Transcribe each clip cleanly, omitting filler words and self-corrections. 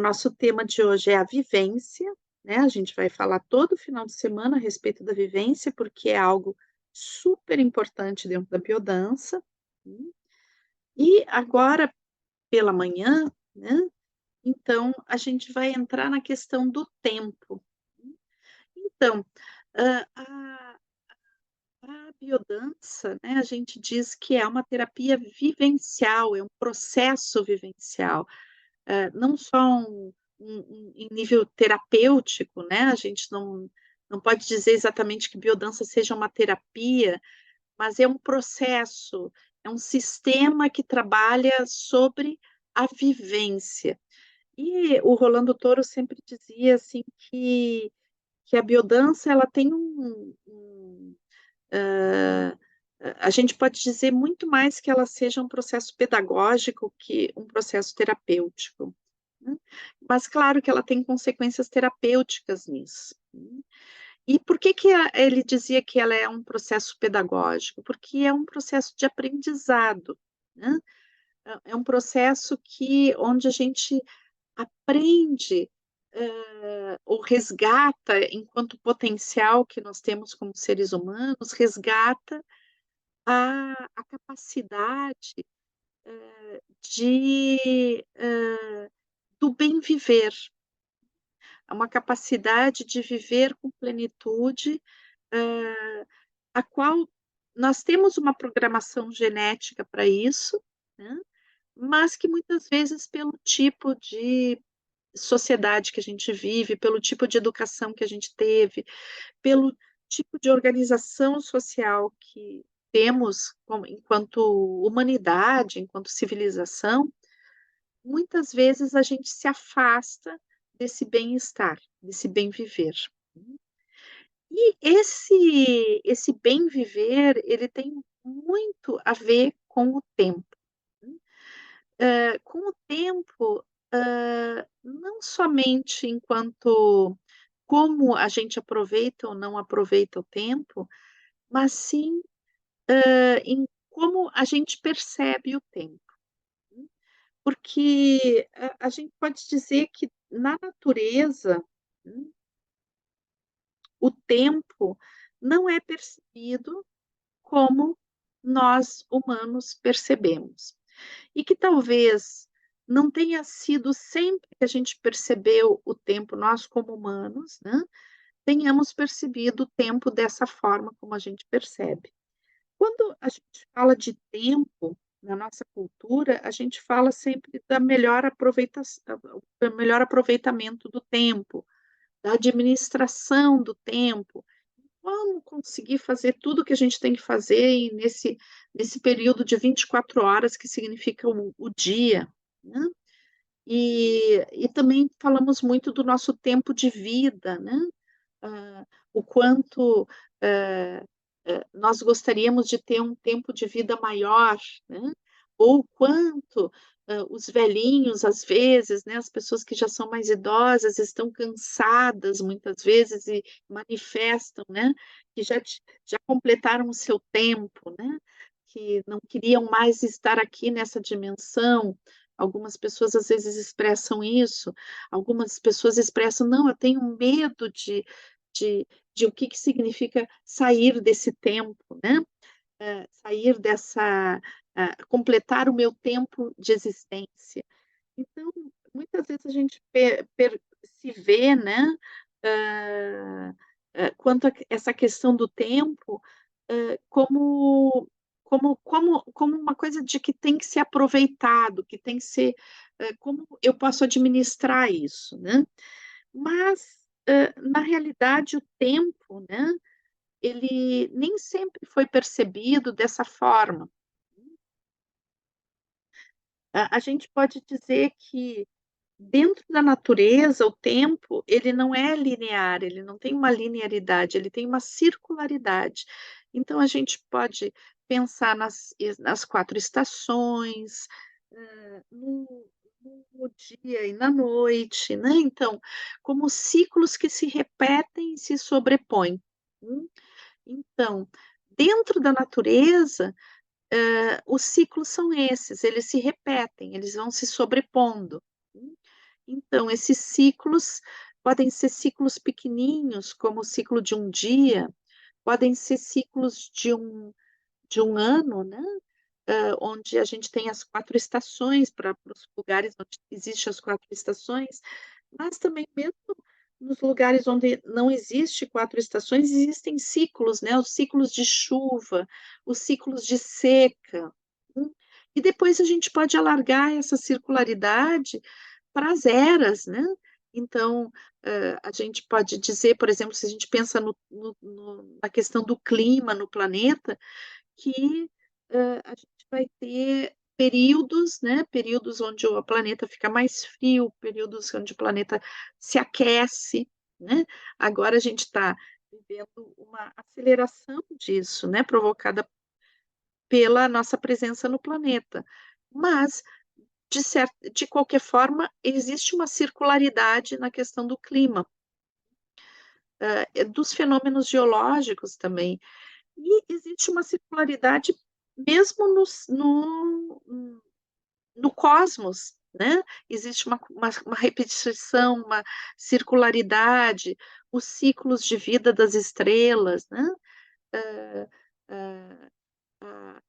nosso tema de hoje é a vivência, né, a gente vai falar todo final de semana a respeito da vivência, porque é algo super importante dentro da biodança. Hum, e agora pela manhã, né, então a gente vai entrar na questão do tempo. Então, a biodança, né, a gente diz que é uma terapia vivencial, é um processo vivencial. Não só em nível terapêutico, né, a gente não pode dizer exatamente que biodança seja uma terapia, mas é um processo, é um sistema que trabalha sobre a vivência. E o Rolando Toro sempre dizia, assim, que a biodança ela tem hã, a gente pode dizer muito mais que ela seja um processo pedagógico que um processo terapêutico. Hum, mas claro que ela tem consequências terapêuticas nisso. E por que que ele dizia que ela é um processo pedagógico? Porque é um processo de aprendizado, né, é um processo que onde a gente aprende, ou resgata enquanto potencial que nós temos como seres humanos, resgata a capacidade, de, do bem viver. É uma capacidade de viver com plenitude, hã, a qual nós temos uma programação genética para isso, né, mas que muitas vezes pelo tipo de sociedade que a gente vive, pelo tipo de educação que a gente teve, pelo tipo de organização social que temos como enquanto humanidade, enquanto civilização, muitas vezes a gente se afasta desse bem-estar, desse bem viver. E esse bem viver, ele tem muito a ver com o tempo. Com o tempo, não somente enquanto como a gente aproveita ou não aproveita o tempo, mas sim, em como a gente percebe o tempo. Porque a gente pode dizer que na natureza, hum, o tempo não é percebido como nós humanos percebemos. E que talvez não tenha sido sempre que a gente percebeu o tempo, nós como humanos, né, tenhamos percebido o tempo dessa forma como a gente percebe. Quando a gente fala de tempo na nossa cultura, a gente fala sempre da melhor do melhor aproveitamento do tempo, da administração do tempo. Como conseguir fazer tudo o que a gente tem que fazer nesse período de 24 horas que significa o dia, né. E também falamos muito do nosso tempo de vida, né, o quanto, eh nós gostaríamos de ter um tempo de vida maior, né, ou o quanto, os velhinhos, às vezes, né, as pessoas que já são mais idosas estão cansadas muitas vezes e manifestam, né, que já completaram o seu tempo, né, que não queriam mais estar aqui nessa dimensão. Algumas pessoas às vezes expressam isso, algumas pessoas expressam: "Não, eu tenho medo de de o que que significa sair desse tempo, né, sair dessa completar o meu tempo de existência". Então, muitas vezes a gente se vê, né, hã quanto a essa questão do tempo, como como uma coisa de que tem que ser aproveitado, que tem que ser, como eu posso administrar isso, né. Mas, na realidade o tempo, né, ele nem sempre foi percebido dessa forma. A gente pode dizer que dentro da natureza o tempo, ele não é linear, ele não tem uma linearidade, ele tem uma circularidade. Então a gente pode pensar nas 4 estações, no dia e na noite, né, então, como ciclos que se repetem e se sobrepõem. Hum, então, dentro da natureza, os ciclos são esses, eles se repetem, eles vão se sobrepondo. Hum. Então, esses ciclos podem ser ciclos pequeninhos, como o ciclo de um dia, podem ser ciclos de um ano, né, onde a gente tem as 4 estações para os lugares onde existe as 4 estações, mas também mesmo nos lugares onde não existe 4 estações, existem ciclos, né, os ciclos de chuva, os ciclos de seca, hum, e depois a gente pode alargar essa circularidade para as eras, né. Então, a gente pode dizer, por exemplo, se a gente pensa na questão do clima no planeta, que, a gente vai ter períodos, né, períodos onde o planeta fica mais frio, períodos onde o planeta se aquece, né. Agora a gente está vivendo uma aceleração disso, né, provocada pela nossa presença no planeta. Mas, de qualquer forma, existe uma circularidade na questão do clima, dos fenômenos geológicos também. E existe uma circularidade mesmo no cosmos, né, existe uma repetição, uma circularidade, os ciclos de vida das estrelas, né, hã, hã, a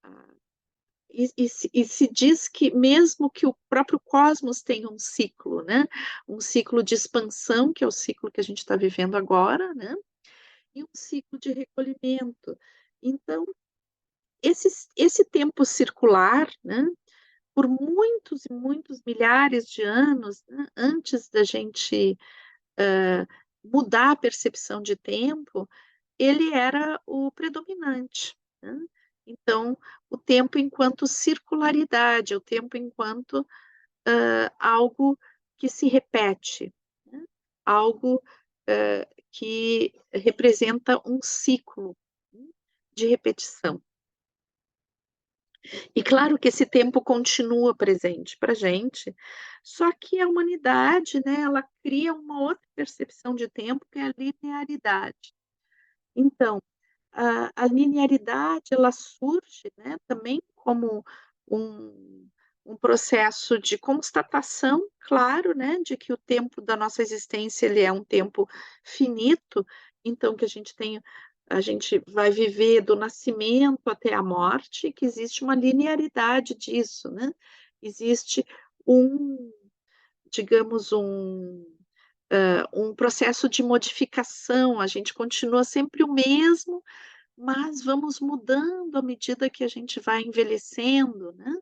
e se diz que mesmo que o próprio cosmos tenha um ciclo, né, um ciclo de expansão, que é o ciclo que a gente está vivendo agora, né, e um ciclo de recolhimento. Então, esse tempo circular, né, por muitos e muitos milhares de anos, né, antes da gente, mudar a percepção de tempo, ele era o predominante, né. Então, o tempo enquanto circularidade, o tempo enquanto, algo que se repete, né, algo, que representa um ciclo, né, de repetição. E claro que esse tempo continua presente para gente, só que a humanidade, né, ela cria uma outra percepção de tempo que é a linearidade. Então, a linearidade ela surge, né, também como um um processo de constatação, claro, né, de que o tempo da nossa existência ele é um tempo finito, então que a gente vai viver do nascimento até a morte, que existe uma linearidade disso, né. Existe um, digamos, um processo de modificação, a gente continua sempre o mesmo, mas vamos mudando à medida que a gente vai envelhecendo, né.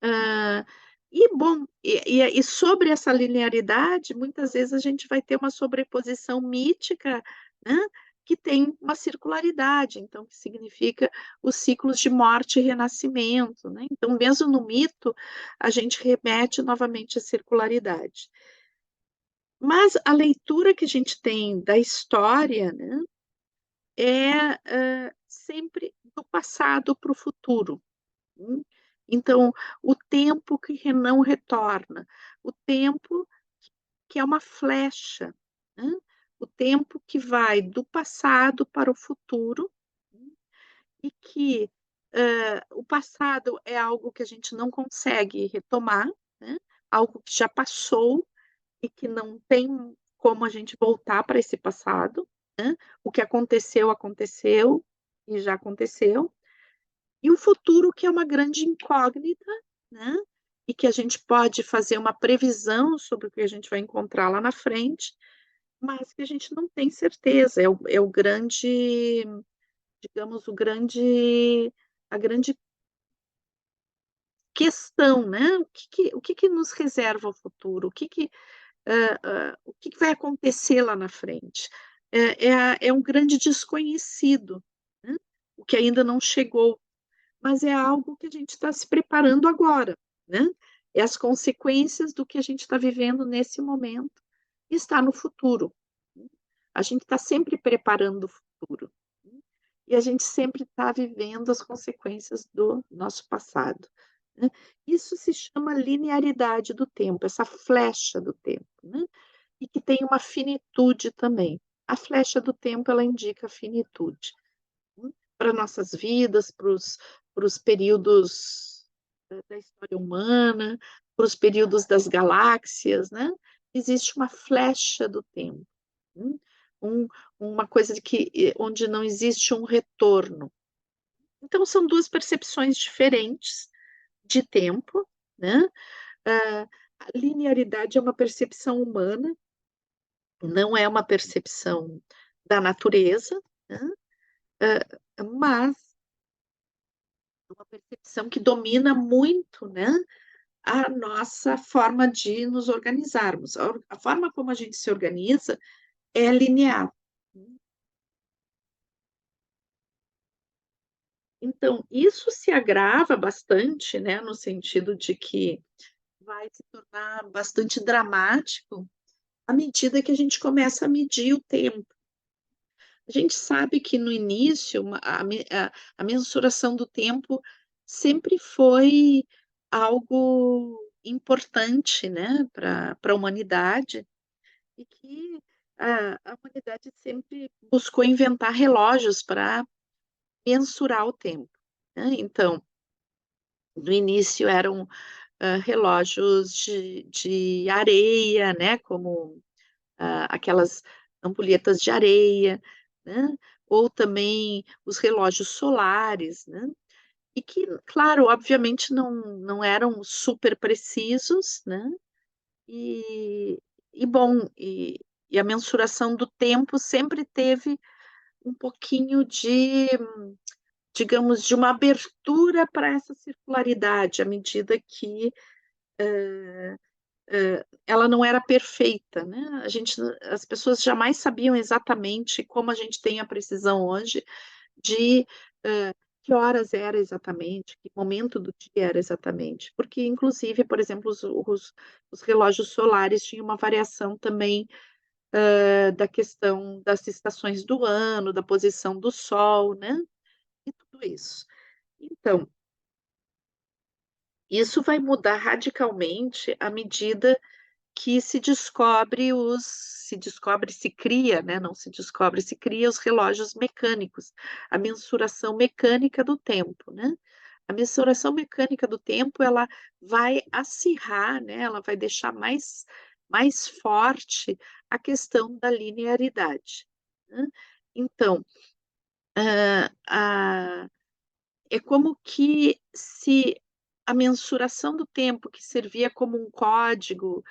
Hã, e sobre essa linearidade, muitas vezes a gente vai ter uma sobreposição mítica, né, que tem uma circularidade, então que significa os ciclos de morte e renascimento, né. Então mesmo no mito, a gente remete novamente à circularidade. Mas a leitura que a gente tem da história, né, é, sempre do passado para o futuro. Então, o tempo que não retorna, o tempo que é uma flecha, né, o tempo que vai do passado para o futuro, hum, e que, o passado é algo que a gente não consegue retomar, né, algo que já passou e que não tem como a gente voltar para esse passado, né, o que aconteceu, aconteceu e já aconteceu. E o futuro que é uma grande incógnita, né, e que a gente pode fazer uma previsão sobre o que a gente vai encontrar lá na frente, mas que a gente não tem certeza, é o grande, digamos, a grande questão, né, o que que nos reserva o futuro, o que que vai acontecer lá na frente? É um grande desconhecido, né, o que ainda não chegou. Mas é algo que a gente está se preparando agora, né. É as consequências do que a gente está vivendo nesse momento, está no futuro, né. A gente está sempre preparando o futuro, né, e a gente sempre está vivendo as consequências do nosso passado, né. Isso se chama linearidade do tempo, essa flecha do tempo, né, e que tem uma finitude também. A flecha do tempo, ela indica a finitude. Para nossas vidas, para os períodos da história humana, para os períodos das galáxias, né, existe uma flecha do tempo, hum, um uma coisa de que onde não existe um retorno. Então são 2 percepções diferentes de tempo, né, a linearidade é uma percepção humana, não é uma percepção da natureza, né, mas é uma percepção que domina muito, né, a nossa forma de nos organizarmos. A forma como a gente se organiza é linear. Então, isso se agrava bastante, né, no sentido de que vai se tornar bastante dramático à medida que a gente começa a medir o tempo. A gente sabe que no início a mensuração do tempo sempre foi algo importante, né, para a humanidade, e que a humanidade sempre buscou inventar relógios para mensurar o tempo, né. Então, no início eram, relógios de areia, né, como, aquelas ampulhetas de areia, né, ou também os relógios solares, né, e que, claro, obviamente não eram super precisos, né, e e bom, e a mensuração do tempo sempre teve um pouquinho de, digamos, de uma abertura para essa circularidade, à medida que, ela não era perfeita, né, as pessoas jamais sabiam exatamente como a gente tem a precisão hoje de, que horas era exatamente, que momento do dia era exatamente, porque inclusive, por exemplo, os relógios solares tinham uma variação também, da questão das estações do ano, da posição do sol, né, e tudo isso. Então, isso vai mudar radicalmente à medida que se cria, né, não se descobre, se cria os relógios mecânicos, a mensuração mecânica do tempo, né. A mensuração mecânica do tempo, ela vai acirrar, né, ela vai deixar mais forte a questão da linearidade, né. Então, a é como que se a mensuração do tempo que servia como um código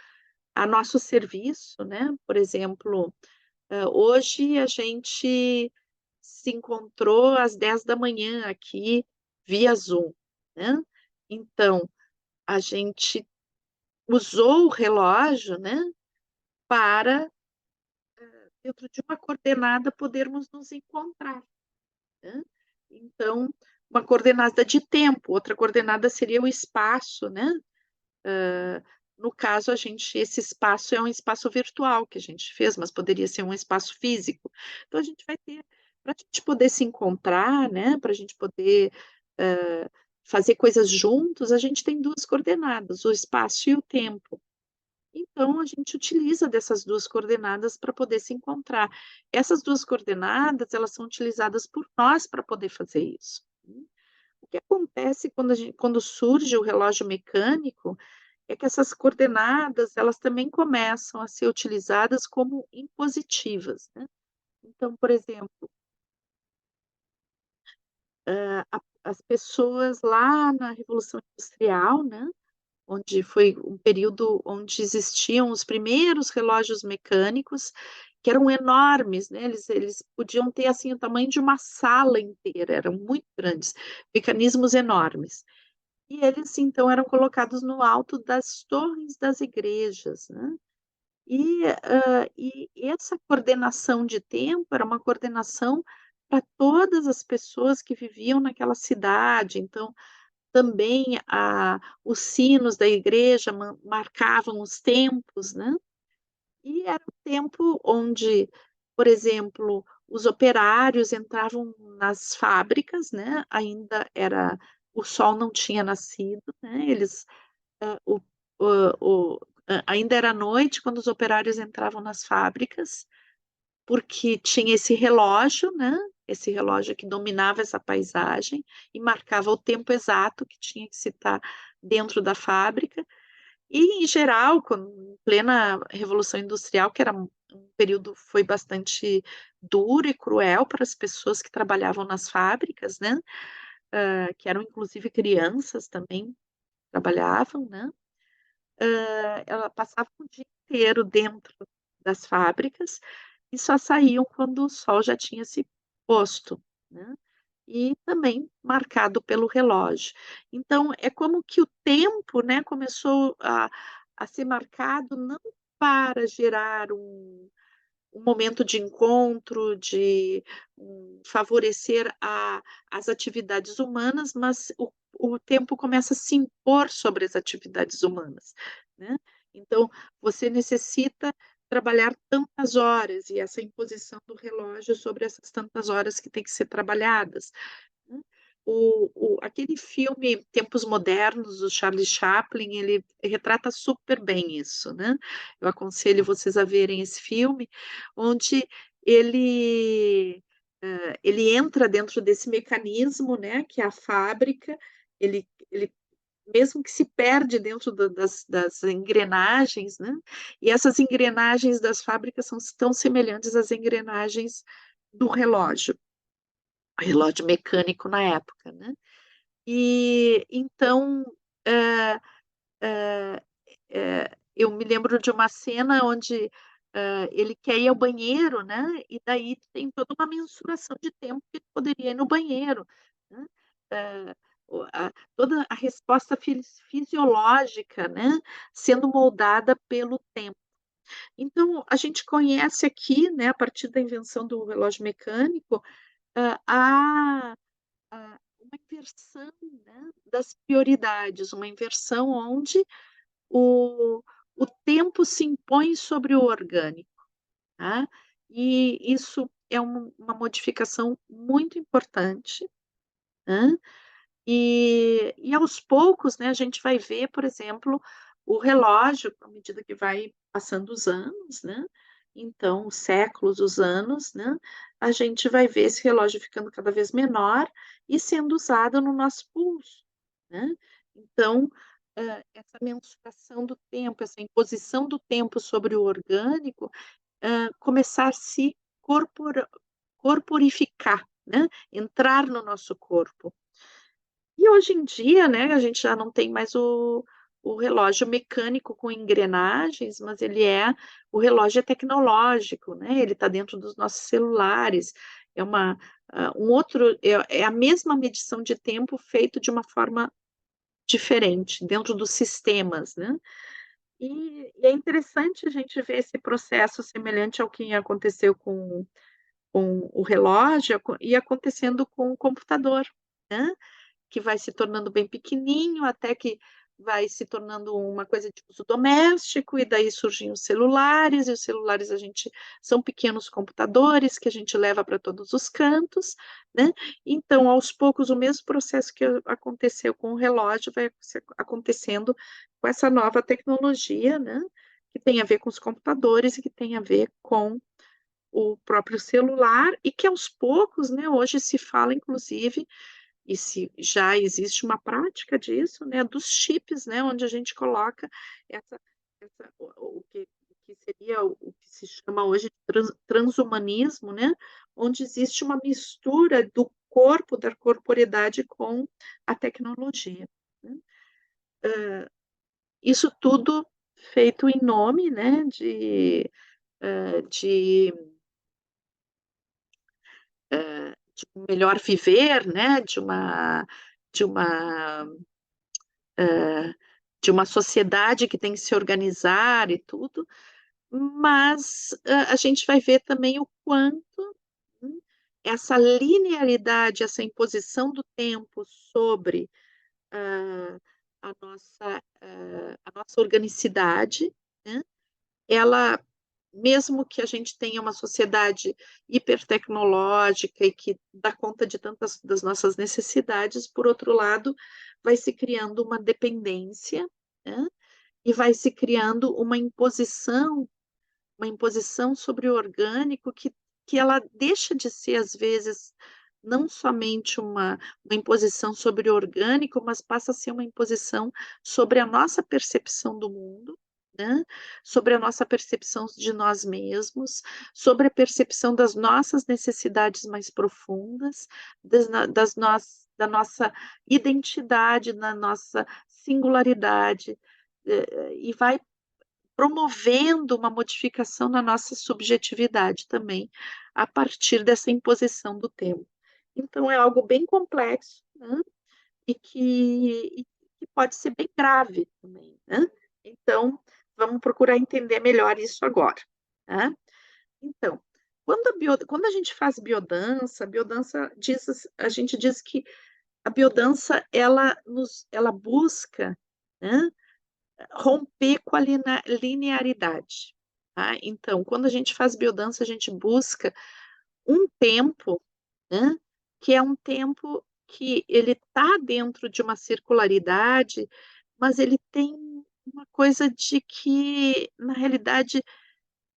a nosso serviço, né, por exemplo, hoje a gente se encontrou às 10 da manhã aqui via Zoom, né, então a gente usou o relógio, né, para, dentro de uma coordenada, podermos nos encontrar, né. Então, uma coordenada de tempo, outra coordenada seria o espaço, né. No caso, esse espaço é um espaço virtual que a gente fez, mas poderia ser um espaço físico. Então a gente vai ter para a gente poder se encontrar, né, para a gente poder, hã, fazer coisas juntos, a gente tem 2 coordenadas, o espaço e o tempo. Então a gente utiliza dessas 2 coordenadas para poder se encontrar. Essas 2 coordenadas, elas são utilizadas por nós para poder fazer isso. O que acontece quando surge o relógio mecânico é que essas coordenadas, elas também começam a ser utilizadas como impositivas, né. Então, por exemplo, as pessoas lá na Revolução Industrial, né, onde foi um período onde existiam os primeiros relógios mecânicos, que eram enormes, né, eles podiam ter, assim, o tamanho de uma sala inteira, eram muito grandes, mecanismos enormes. E eles, então, eram colocados no alto das torres das igrejas, né. E essa coordenação de tempo era uma coordenação para todas as pessoas que viviam naquela cidade, então também os sinos da igreja marcavam os tempos, né, e era um tempo onde, por exemplo, os operários entravam nas fábricas, né, ainda era o sol não tinha nascido, né, eles o ainda era noite quando os operários entravam nas fábricas, porque tinha esse relógio, né, esse relógio que dominava essa paisagem e marcava o tempo exato que tinha que se estar dentro da fábrica. E, em geral, em plena Revolução Industrial, que era um período foi bastante duro e cruel para as pessoas que trabalhavam nas fábricas, né, que eram inclusive crianças também trabalhavam, né, ela passava o dia inteiro dentro das fábricas e só saíam quando o sol já tinha se posto, né, e também marcado pelo relógio. Então é como que o tempo, né, começou a ser marcado não para gerar um momento de encontro, de favorecer as atividades humanas, mas o tempo começa a se impor sobre as atividades humanas, né. Então, você necessita trabalhar tantas horas, e essa imposição do relógio sobre essas tantas horas que têm que ser trabalhadas, né. Aquele filme Tempos Modernos, do Charlie Chaplin, ele retrata super bem isso, né. Eu aconselho vocês a verem esse filme, onde ele, ele entra dentro desse mecanismo, né, que é a fábrica, ele mesmo que se perde dentro das engrenagens, né, e essas engrenagens das fábricas são tão semelhantes às engrenagens do relógio mecânico na época, né. E então, eh eu me lembro de uma cena onde, ele quer ir ao banheiro, né, e daí tem toda uma mensuração de tempo que ele poderia ir no banheiro, né. Eh, toda a resposta fisiológica, né, sendo moldada pelo tempo. Então, a gente conhece aqui, né, a partir da invenção do relógio mecânico, a uma inversão, né, das prioridades, uma inversão onde o o tempo se impõe sobre o orgânico, tá. E isso é uma modificação muito importante, hã, e aos poucos, né, a gente vai ver, por exemplo, o relógio, à medida que vai passando os anos, né, então os séculos, os anos, né, a gente vai ver esse relógio ficando cada vez menor e sendo usado no nosso pulso, né. Então, essa mensuração do tempo, essa imposição do tempo sobre o orgânico, começar a se corporificar, né, entrar no nosso corpo. E hoje em dia, né, a gente já não tem mais o relógio mecânico com engrenagens, mas ele é o relógio tecnológico, né, ele está dentro dos nossos celulares, é um outro é a mesma medição de tempo feito de uma forma diferente, dentro dos sistemas, né. E é interessante a gente ver esse processo semelhante ao que aconteceu com o relógio, e acontecendo com o computador, né. Que vai se tornando bem pequenininho, até que vai se tornando uma coisa de uso doméstico, e daí surgem os celulares, e os celulares a gente são pequenos computadores que a gente leva para todos os cantos, né. Então, aos poucos, o mesmo processo que aconteceu com o relógio vai acontecendo com essa nova tecnologia, né, que tem a ver com os computadores e que tem a ver com o próprio celular, e que aos poucos, né, hoje se fala inclusive e se já existe uma prática disso, né, dos chips, né, onde a gente coloca essa o que seria o que se chama hoje de transhumanismo, né, onde existe uma mistura do corpo, da corporeidade com a tecnologia, né. Isso tudo feito em nome, né, de de um melhor viver, né, de uma de uma sociedade que tem que se organizar e tudo, mas, a gente vai ver também o quanto, hum, essa linearidade, essa imposição do tempo sobre, hã, a nossa organicidade, né, ela mesmo que a gente tenha uma sociedade hipertecnológica e que dá conta de tantas das nossas necessidades, por outro lado, vai se criando uma dependência, né, e vai se criando uma imposição sobre o orgânico que ela deixa de ser, às vezes, não somente uma imposição sobre o orgânico, mas passa a ser uma imposição sobre a nossa percepção do mundo, né, sobre a nossa percepção de nós mesmos, sobre a percepção das nossas necessidades mais profundas, da nossa identidade, da nossa singularidade, e vai promovendo uma modificação na nossa subjetividade também, a partir dessa imposição do tempo. Então é algo bem complexo, né, e que pode ser bem grave também, né. Então, vamos procurar entender melhor isso agora, né. Então, quando a gente faz biodança, a biodança a gente diz que a biodança ela busca, né, romper com a linearidade, tá. Então, quando a gente faz biodança, a gente busca um tempo, né, que é um tempo que ele está dentro de uma circularidade, mas ele tem uma coisa de que, na realidade,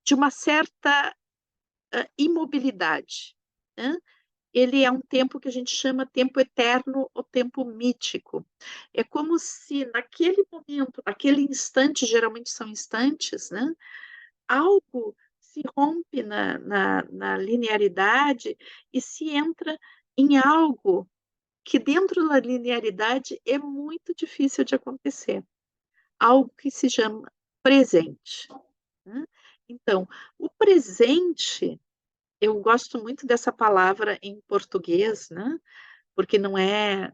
de uma certa, imobilidade, né. Ele é um tempo que a gente chama tempo eterno ou tempo mítico. É como se naquele momento, naquele instante, geralmente são instantes, né, algo se rompe na linearidade e se entra em algo que dentro da linearidade é muito difícil de acontecer, algo que se chama presente, né. Então, o presente, eu gosto muito dessa palavra em português, né, porque não é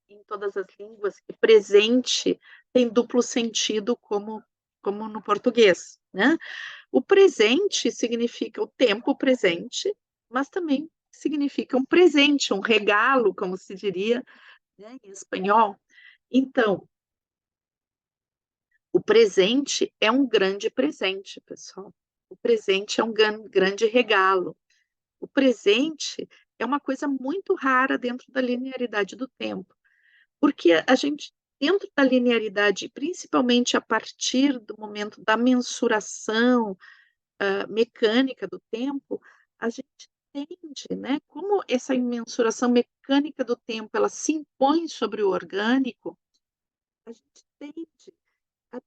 em todas as línguas que presente tem duplo sentido como no português, né. O presente significa o tempo presente, mas também significa um presente, um regalo, como se diria, né, em espanhol. Então, o presente é um grande presente, pessoal. O presente é um grande regalo. O presente é uma coisa muito rara dentro da linearidade do tempo, porque a gente dentro da linearidade, principalmente a partir do momento da mensuração, mecânica do tempo, a gente tende, né, como essa mensuração mecânica do tempo, ela se impõe sobre o orgânico, a gente tende a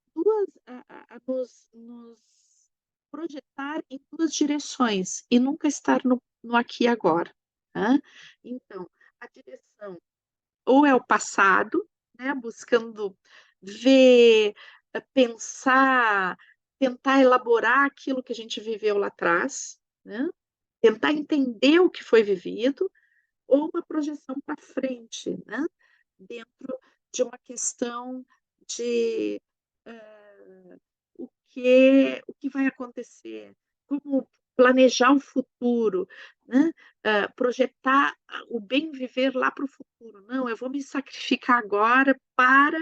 nos projetar em 2 direções e nunca estar no aqui e agora, né. Então, a direção ou é o passado, né, buscando ver, pensar, tentar elaborar aquilo que a gente viveu lá atrás, né, tentar entender o que foi vivido, ou uma projeção para frente, né, dentro de uma questão de, o que vai acontecer, como planejar o futuro, né, projetar o bem viver lá para o futuro. "Não, eu vou me sacrificar agora para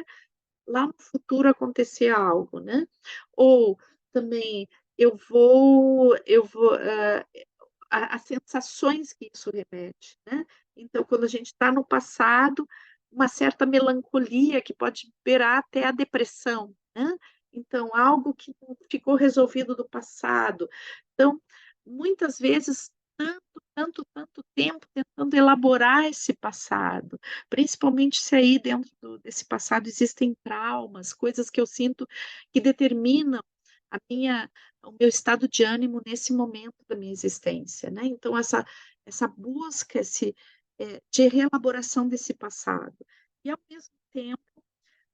lá no futuro acontecer algo", né. Ou também eu vou, as sensações que isso remete, né. Então, quando a gente está no passado, uma certa melancolia que pode beirar até a depressão, né. Então, algo que não ficou resolvido do passado. Então, muitas vezes, tanto tempo tentando elaborar esse passado, principalmente se aí dentro desse passado existem traumas, coisas que eu sinto que determinam a minha o meu estado de ânimo nesse momento da minha existência, né. Então essa busca, de reelaboração desse passado. E ao mesmo tempo,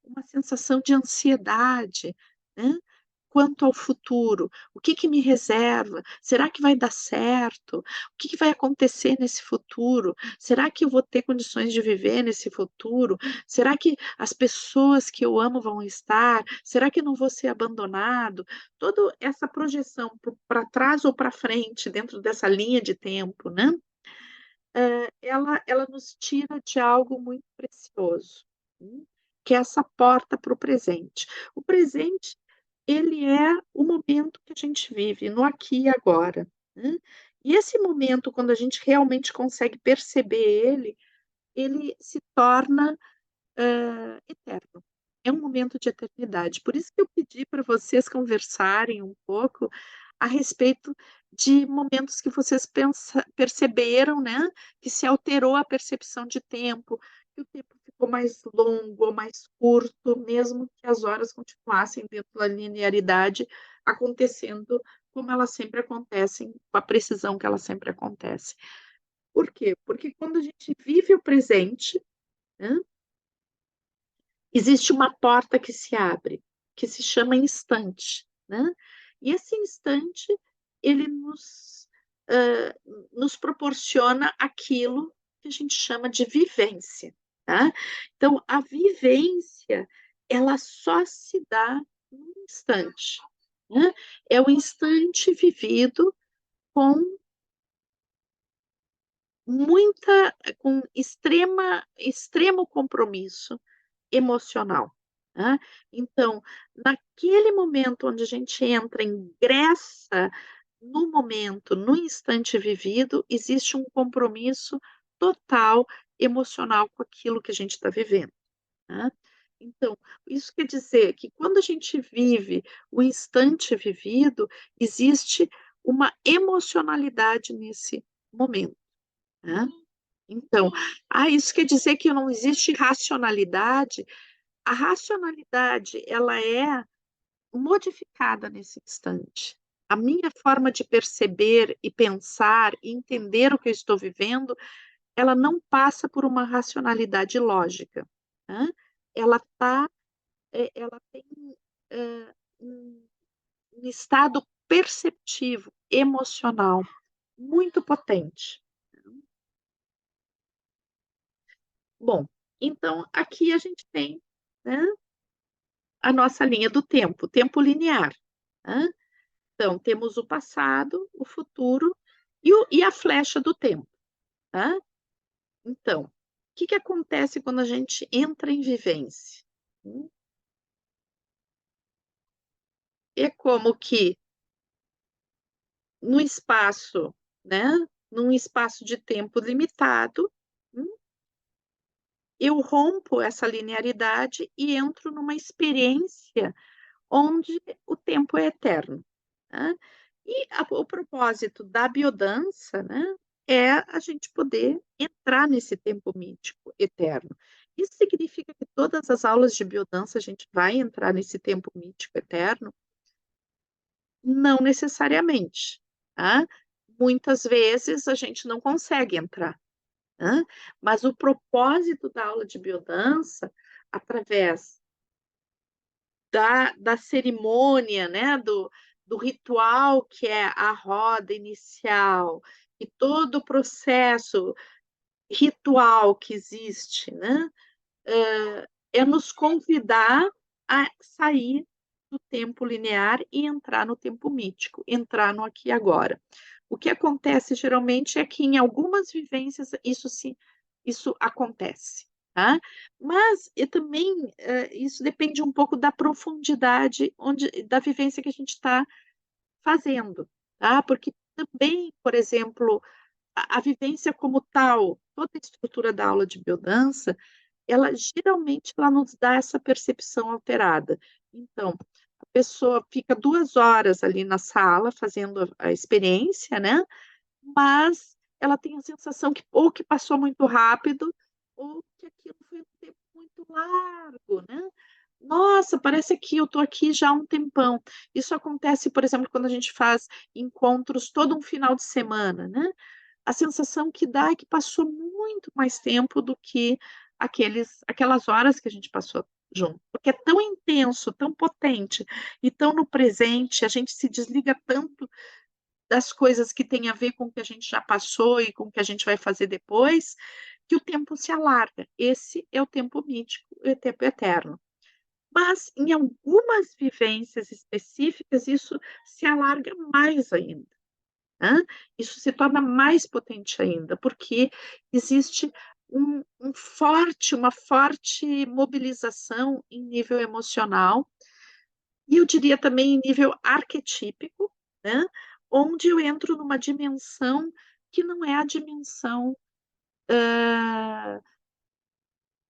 uma sensação de ansiedade, né, quanto ao futuro. O que que me reserva? Será que vai dar certo? O que que vai acontecer nesse futuro? Será que eu vou ter condições de viver nesse futuro? Será que as pessoas que eu amo vão estar? Será que eu não vou ser abandonado? Toda essa projeção para trás ou para frente, dentro dessa linha de tempo, né, ela nos tira de algo muito precioso, que é essa porta para o presente. O presente, ele é o momento que a gente vive, no aqui e agora, né. E esse momento, quando a gente realmente consegue perceber ele se torna, eterno. É um momento de eternidade. Por isso que eu pedi para vocês conversarem um pouco a respeito de momentos que vocês perceberam, né, que se alterou a percepção de tempo, que o tempo ficou mais longo ou mais curto, mesmo que as horas continuassem dentro da linearidade, acontecendo como elas sempre acontecem, com a precisão que elas sempre acontecem. Por quê? Porque quando a gente vive o presente, né, existe uma porta que se abre, que se chama instante, né. E esse instante, ele hã, nos proporciona aquilo que a gente chama de vivência, tá. Então a vivência, ela só se dá num instante, né. É o instante vivido com com extremo compromisso emocional, né. Então, naquele momento onde a gente entra, ingressa no momento, no instante vivido, existe um compromisso total emocional com aquilo que a gente está vivendo, né. Então, isso quer dizer que quando a gente vive o instante vivido, existe uma emocionalidade nesse momento, né. Então, isso quer dizer que não existe racionalidade? A racionalidade, ela é modificada nesse instante. A minha forma de perceber e pensar e entender o que eu estou vivendo, ela não passa por uma racionalidade lógica, né. Ela ela tem, um estado perceptivo, emocional, muito potente. Bom, então aqui a gente tem, né, a nossa linha do tempo, tempo linear, né. Então, temos o passado, o futuro e a flecha do tempo, tá. Então, o que que acontece quando a gente entra em vivência? Hum, é como que no espaço, né, num espaço de tempo limitado, hum, eu rompo essa linearidade e entro numa experiência onde o tempo é eterno, né. E o propósito da biodança, né, é a gente poder entrar nesse tempo mítico eterno. Isso significa que todas as aulas de biodança a gente vai entrar nesse tempo mítico eterno? Não necessariamente, tá. Muitas vezes a gente não consegue entrar, hã, mas o propósito da aula de biodança, através da cerimônia, né, do ritual que é a roda inicial e todo o processo ritual que existe, né, é nos convidar a sair do tempo linear e entrar no tempo mítico, entrar no aqui e agora. O que acontece geralmente é que em algumas vivências isso acontece, tá. Mas e também, isso depende um pouco da profundidade da vivência que a gente está fazendo, tá. Porque também, por exemplo, a vivência como tal, toda a estrutura da aula de biodança, ela geralmente ela nos dá essa percepção alterada. Então, a pessoa fica 2 horas ali na sala fazendo a experiência, né, mas ela tem a sensação que ou que passou muito rápido, ou que aquilo foi um tempo muito largo, né. "Nossa, parece que eu estou aqui já há um tempão". Isso acontece, por exemplo, quando a gente faz encontros todo um final de semana, né. A sensação que dá é que passou muito mais tempo do que aquelas horas que a gente passou junto, porque é tão intenso, tão potente e tão no presente, a gente se desliga tanto das coisas que têm a ver com o que a gente já passou e com o que a gente vai fazer depois, que o tempo se alarga. Esse é o tempo mítico, é o tempo eterno. Mas em algumas vivências específicas, isso se alarga mais ainda. Hã? Isso se torna mais potente ainda, porque existe uma forte mobilização em nível emocional, e eu diria também em nível arquetípico, né, onde eu entro numa dimensão que não é a dimensão, hã,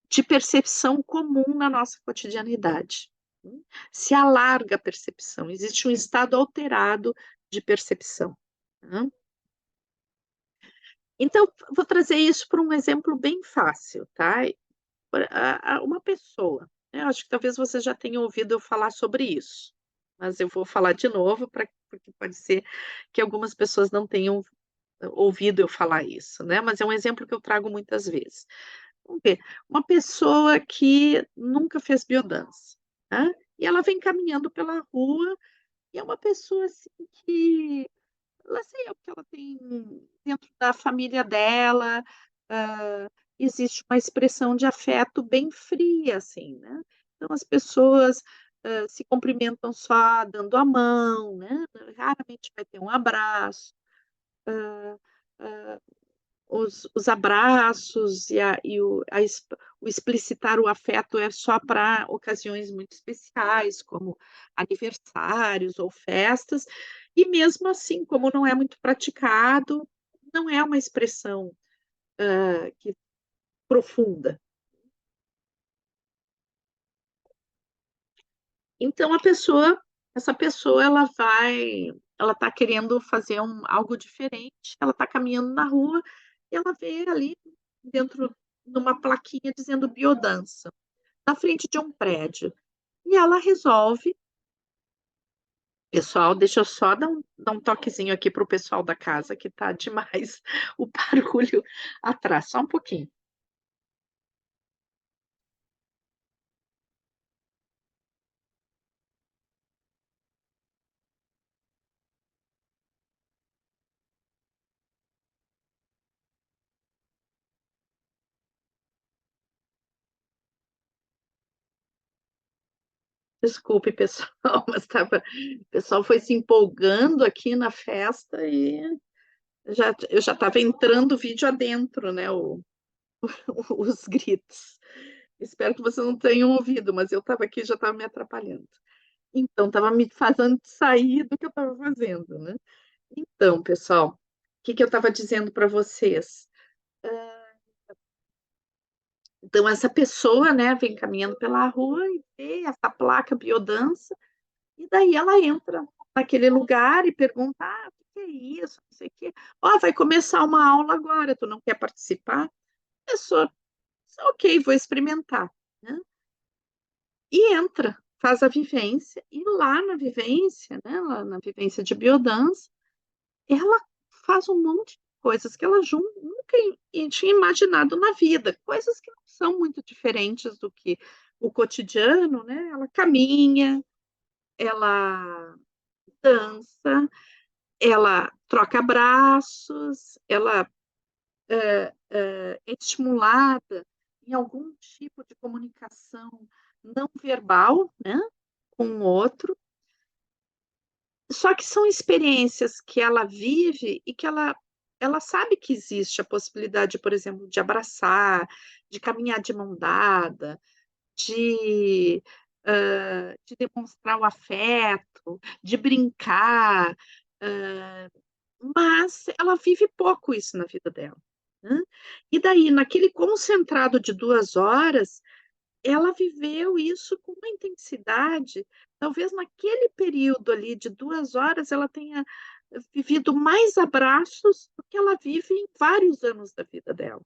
de percepção comum na nossa cotidianidade. Se alarga a percepção, existe um estado alterado de percepção. Hã. Então, vou trazer isso por um exemplo bem fácil, tá. Uma pessoa, né, eu acho que talvez você já tenha ouvido eu falar sobre isso, mas eu vou falar de novo porque pode ser que algumas pessoas não tenham ouvido eu falar isso, né, mas é um exemplo que eu trago muitas vezes. Vamos ver, uma pessoa que nunca fez biodança, né, e ela vem caminhando pela rua, e é uma pessoa, assim, que ela sei o que ela tem dentro da família dela, hã, existe uma expressão de afeto bem fria, assim, né. Então as pessoas, se cumprimentam só dando a mão, né, raramente vai ter um abraço, hã os abraços o explicitar o afeto é só para ocasiões muito especiais, como aniversários ou festas, e mesmo assim, como não é muito praticado, não é uma expressão, que profunda. Então essa pessoa ela está querendo fazer algo diferente, ela está caminhando na rua e ela vê ali dentro numa plaquinha dizendo biodança, na frente de um prédio. E ela resolve pessoal, deixa eu só dar um toquezinho aqui para o pessoal da casa que tá demais o barulho atrás, só um pouquinho. Desculpe pessoal, mas o pessoal foi se empolgando aqui na festa e eu já estava entrando o vídeo adentro, né, os gritos. Espero que vocês não tenham ouvido, mas eu estava aqui e já estava me atrapalhando. Então, estava me fazendo sair do que eu estava fazendo, né. Então, pessoal, o que que eu estava dizendo para vocês? Então essa pessoa, né, vem caminhando pela rua e vê essa placa biodança, e daí ela entra naquele lugar e pergunta: "Ah, o que que é isso? Não sei o quê. Ó, vai começar uma aula agora, tu não quer participar?" A pessoa: "Ok, vou experimentar", né, e entra, faz a vivência, e lá na vivência, né, lá na vivência de biodança, ela faz um monte de coisas que ela nunca tinha imaginado na vida, coisas que não são muito diferentes do que o cotidiano, né, ela caminha, ela dança, ela troca abraços, ela, é estimulada em algum tipo de comunicação não verbal, né, com o outro. Só que são experiências que ela vive e que ela sabe que existe a possibilidade, por exemplo, de abraçar, de caminhar de mão dada, de, de demonstrar o afeto, de brincar, hã, mas ela vive pouco isso na vida dela, né. E daí, naquele concentrado de 2 horas, ela viveu isso com uma intensidade, talvez naquele período ali de 2 horas ela tenha vivido mais abraços do que ela vive em vários anos da vida dela.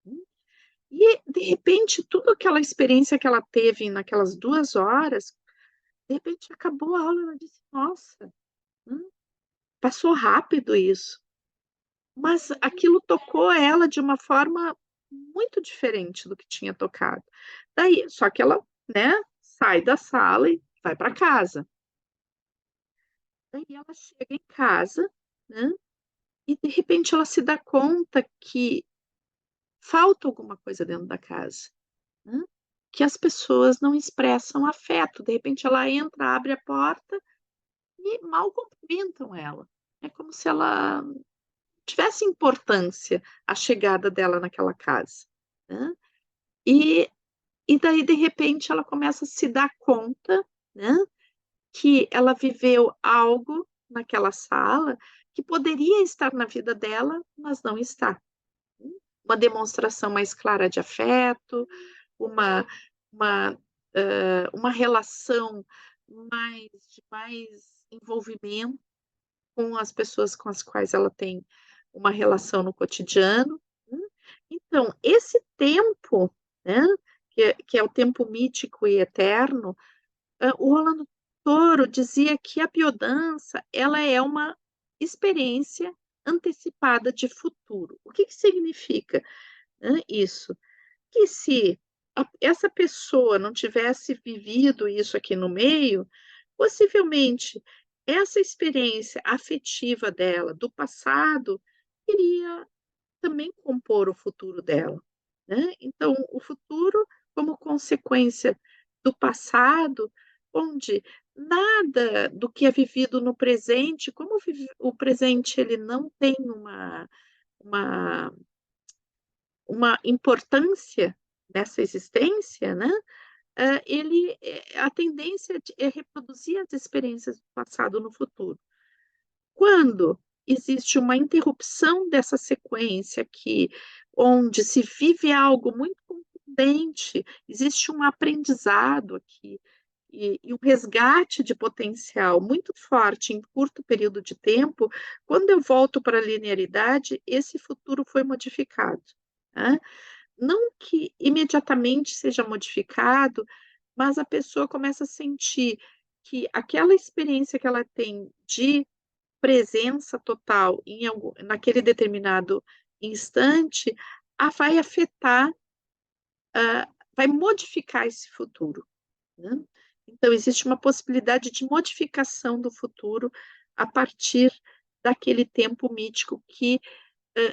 Hum. E, de repente, tudo aquela experiência que ela teve naquelas 2 horas, de repente acabou a aula, ela disse: "Nossa, passou rápido isso". Mas aquilo tocou ela de uma forma muito diferente do que tinha tocado. Daí só que ela, né, sai da sala e vai para casa. Daí ela chega em casa, né, e de repente ela se dá conta que falta alguma coisa dentro da casa, né, que as pessoas não expressam afeto. De repente ela entra, abre a porta e mal cumprimentam ela. É como se ela tivesse importância a chegada dela naquela casa, né. E daí, de repente, ela começa a se dar conta, né, que ela viveu algo naquela sala que poderia estar na vida dela, mas não está. Uma demonstração mais clara de afeto, uma uma, uma relação mais de mais envolvimento com as pessoas com as quais ela tem uma relação no cotidiano. Então, esse tempo, né, que é o tempo mítico e eterno, o Rolando Toro dizia que a biodança, ela é uma experiência antecipada de futuro. O que que significa, isso? Que se essa pessoa não tivesse vivido isso aqui no meio, possivelmente essa experiência afetiva dela do passado iria também compor o futuro dela, né. Então o futuro como consequência do passado, onde nada do que é vivido no presente, como o presente ele não tem uma uma importância nessa existência, né, a tendência é reproduzir as experiências do passado no futuro. Quando existe uma interrupção dessa sequência aqui, onde se vive algo muito contundente, existe um aprendizado aqui, e um resgate de potencial muito forte em curto período de tempo, quando eu volto para a linearidade, esse futuro foi modificado, né. Não que imediatamente seja modificado, mas a pessoa começa a sentir que aquela experiência que ela tem de presença total em algum naquele determinado instante, vai afetar, vai modificar esse futuro, né. Então existe uma possibilidade de modificação do futuro a partir daquele tempo mítico que,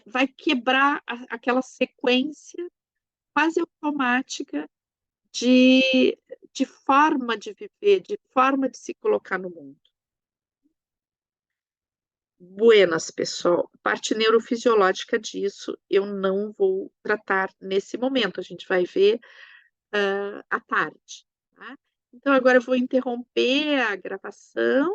vai quebrar aquela sequência quase automática de forma de viver, de forma de se colocar no mundo. Buenas, pessoal. Parte neurofisiológica disso eu não vou tratar nesse momento, a gente vai ver, à tarde, tá. Então agora eu vou interromper a gravação